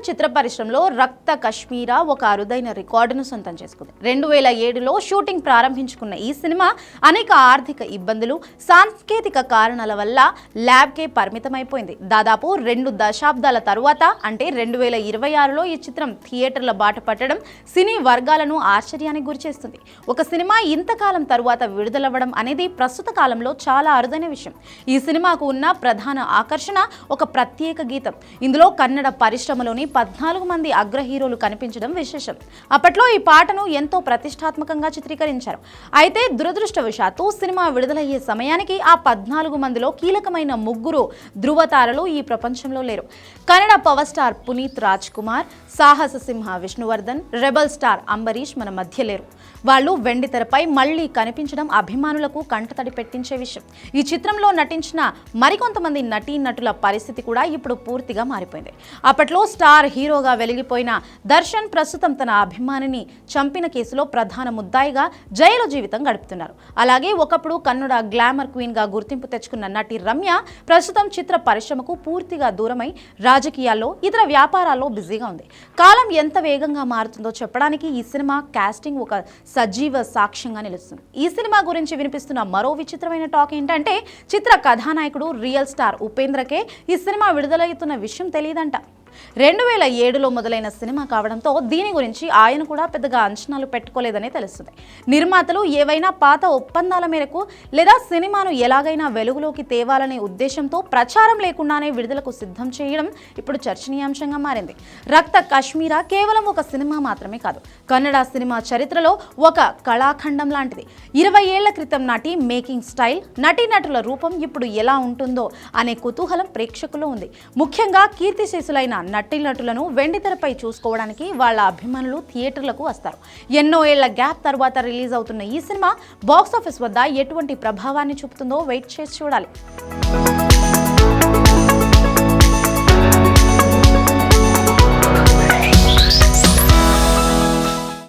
చిత్ర పరిశ్రమలో రక్త కశ్మీరా ఒక అరుదైన రికార్డును సొంతం చేసుకుంది. 2007లో షూటింగ్ ప్రారంభించుకున్న ఈ సినిమా అనేక ఆర్థిక ఇబ్బందులు, సాంకేతిక కారణాల వల్ల ల్యాబ్కే పరిమితమైపోయింది. దాదాపు 2 దశాబ్దాల తరువాత అంటే 2026లో ఈ చిత్రం థియేటర్ల బాట పట్టడం సినీ వర్గాలను ఆశ్చర్యానికి గురిచేస్తుంది. ఒక సినిమా ఇంతకాలం తరువాత విడుదలవ్వడం అనేది ప్రస్తుత కాలంలో చాలా అరుదైన విషయం. ఈ సినిమాకు ఉన్న ప్రధాన ఆకర్షణ ఒక ప్రత్యేక గీతం. ఇందులో కన్నడ పరిశ్రమలోని 14 మంది అగ్ర హీరోలు కనిపించడం విశేషం. అప్పట్లో ఈ పాటను ఎంతో ప్రతిష్టాత్మకంగా చిత్రీకరించారు. అయితే దురదృష్టవశాత్తు సినిమా విడుదలయ్యే సమయానికి ఆ 14 మందిలో కీలకమైన 3 ధృవతారలు ఈ ప్రపంచంలో లేరు. కన్నడ పవర్ స్టార్ పునీత్ రాజ్ కుమార్, సాహస సింహ విష్ణువర్ధన్, రెబల్ స్టార్ అంబరీష్ మన మధ్య లేరు. వాళ్ళు వెండి తెరపై మళ్లీ కనిపించడం అభిమానులకు కంటతడి పెట్టించే విషయం. ఈ చిత్రంలో నటించిన మరికొంతమంది నటీనటుల పరిస్థితి కూడా ఇప్పుడు పూర్తిగా మారిపోయింది. అప్పట్లో స్టార్ హీరోగా వెలిగిపోయిన దర్శన్ ప్రస్తుతం తన అభిమానిని చంపిన కేసులో ప్రధాన ముద్దాయిగా జైలు జీవితం గడుపుతున్నారు. అలాగే ఒకప్పుడు కన్నడ గ్లామర్ క్వీన్ గా గుర్తింపు తెచ్చుకున్న నటి రమ్య ప్రస్తుతం చిత్ర పరిశ్రమకు పూర్తిగా దూరమై రాజకీయాల్లో, ఇతర వ్యాపారాల్లో బిజీగా ఉంది. కాలం ఎంత వేగంగా మారుతుందో చెప్పడానికి ఈ సినిమా కాస్టింగ్ ఒక సజీవ సాక్ష్యంగా నిలుస్తుంది. ఈ సినిమా గురించి వినిపిస్తున్న మరో విచిత్రమైన టాక్ ఏంటంటే చిత్ర కథానాయకుడు రియల్ స్టార్ ఉపేంద్రకే ఈ సినిమా విడుదలవుతున్న విషయం తెలియదంట. 2007లో మొదలైన సినిమా కావడంతో దీని గురించి ఆయన కూడా పెద్దగా అంచనాలు పెట్టుకోలేదని తెలుస్తుంది. నిర్మాతలు ఏవైనా పాత ఒప్పందాల మేరకు లేదా సినిమాను ఎలాగైనా వెలుగులోకి తేవాలనే ఉద్దేశంతో ప్రచారం లేకుండానే విడుదలకు సిద్ధం చేయడం ఇప్పుడు చర్చనీయాంశంగా మారింది. రక్త కశ్మీరా కేవలం ఒక సినిమా మాత్రమే కాదు, కన్నడ సినిమా చరిత్రలో ఒక కళాఖండం లాంటిది. 20 ఏళ్ల క్రితం నాటి మేకింగ్ స్టైల్, నటీనటుల రూపం ఇప్పుడు ఎలా ఉంటుందో అనే కుతూహలం ప్రేక్షకుల్లో ఉంది. ముఖ్యంగా కీర్తిశేషులైన నటీనటులను వెండితెరపై చూసుకోవడానికి వాళ్ళ అభిమానులు థియేటర్లకు వస్తారు. ఎన్నో ఏళ్ల గ్యాప్ తర్వాత రిలీజ్ అవుతున్న ఈ సినిమా బాక్సాఫీస్ వద్ద ఎటువంటి ప్రభావాన్ని చూపుతుందో వెయిట్ చేసి చూడాలి.